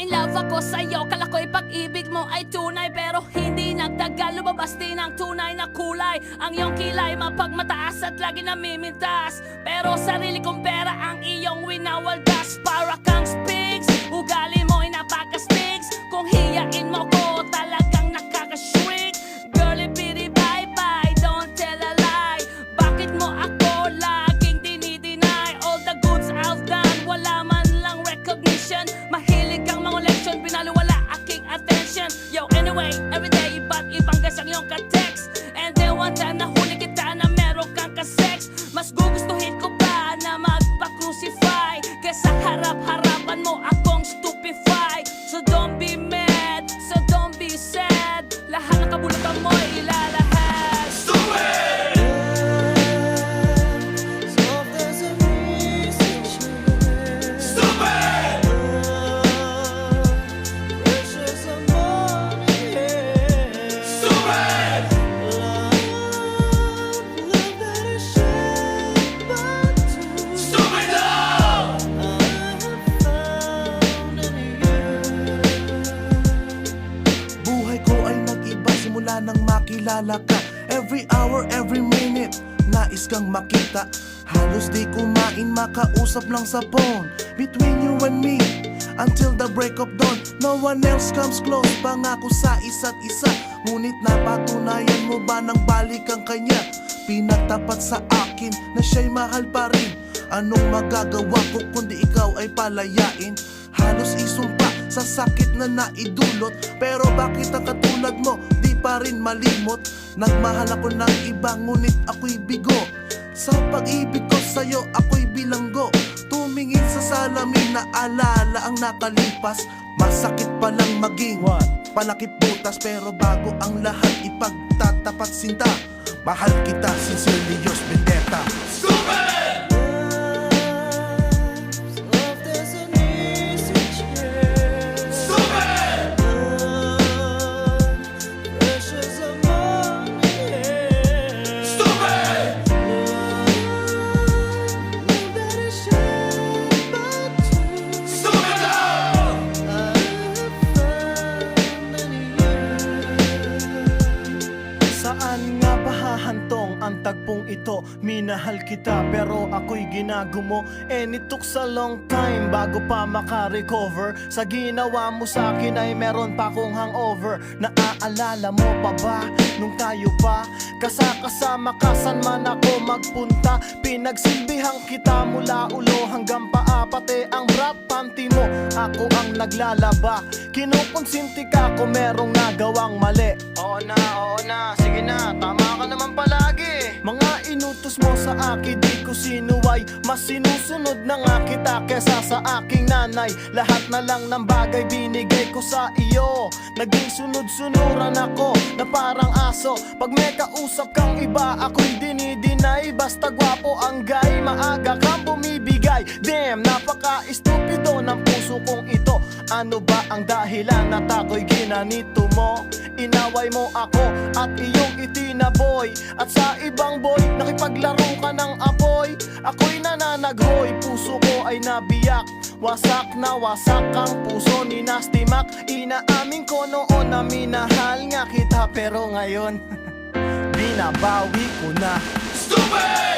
in love ako sa'yo. Kala ko'y pag-ibig mo ay tunay, pero hindi nagtagal, lumabas din ang tunay na kulay. Ang iyong kilay mapagmataas at lagi namimintas, pero sarili kong pera ang iyong winawaldas. Para kang spigs, ugali mo'y napaka-stigs. Kung hiyain mo ko, talagang nakaka-shrink. Girlie, bitty, bye-bye, don't tell a lie. Bakit mo ako laging dinideny? All the goods I've done, wala man lang recognition. Mahilig kang mga leksyon, pinaliwala aking attention. Yo, anyway, everyday, iba't ibang gas ang iyong ka-text. And then one time nahuli kita na meron kang ka-sex. Mas gugustuhin ko ba na magpa-crucify kesa harap-harapan mo akong stupefy? So don't be mad, so don't be sad. Lahat ng kabulutan mo'y ilalahad. Stupid! So if there's a reason Stupid! precious money, Stupid! love that is shared by two. Stupid love! I have found in you. Buhay ko ay nag-iba simula nang makilala ka. Every hour, every minute, nais kang makita. Halos di kumain, makausap lang sa phone. Between you and me, until the break of dawn. No one else comes close, pangako sa isa't isa. Ngunit napatunayan mo ba nang balik ang kanya? Pinagtapat sa akin na siya'y mahal pa rin. Anong magagawa ko kundi ikaw ay palayain? Halos isumpa sa sakit na naidulot, pero bakit ang katulad mo di pa rin malimot? Nagmahal ako ng iba ngunit ako'y bigo. Sa pag-ibig ko sa'yo ako'y bilanggo. Tumingin sa salamin na alala ang nakalipas. Masakit palang maging panakip butas, pero bago ang lahat ipagtatapat sinta. Mahal kita, sincerely yours, Vendetta. Stupid! So if there's an easy chair, Stupid! precious money, Stupid! love that is shared by two. Stupid love! I have found in you. Saan nga ba hahantong ang tagpong ito? Minahal kita pero ako'y ginagumo. And it took a long time bago pa makarecover. Sa ginawa mo sa akin ay meron pa akong hangover. Naaalala mo pa ba nung tayo pa kasama ka saan man ako magpunta? Pinagsilbihang kita mula ulo hanggang paa, pati ang bra panty mo ako ang naglalaba. Kinukonsinti ka kung merong nagawang mali. Oo na, sige na, tama ka naman palagi. Mga inutos mo sa akin, di ko sinuway. Mas sinusunod na nga kita kesa sa aking nanay. Lahat na lang ng bagay binigay ko sa iyo. Naging sunod-sunuran ako na parang aso. Pag may kausap kang iba, ako'y dinidinay. Basta gwapo ang guy, maaga kang bumibigay. Damn, napaka-estupido ng puso kong ito. Ano ba ang dahilan at ako'y ginanito mo? Inaway mo ako at iyong itinaboy. At sa ibang boy, nakipaglaro ka ng apoy. Ako'y nananaghoy, puso ko ay nabiyak. Wasak na wasak ang puso ni Nasty Mac. Inaamin ko noon na minahal nga kita, pero ngayon binabawi ko na. Stupid!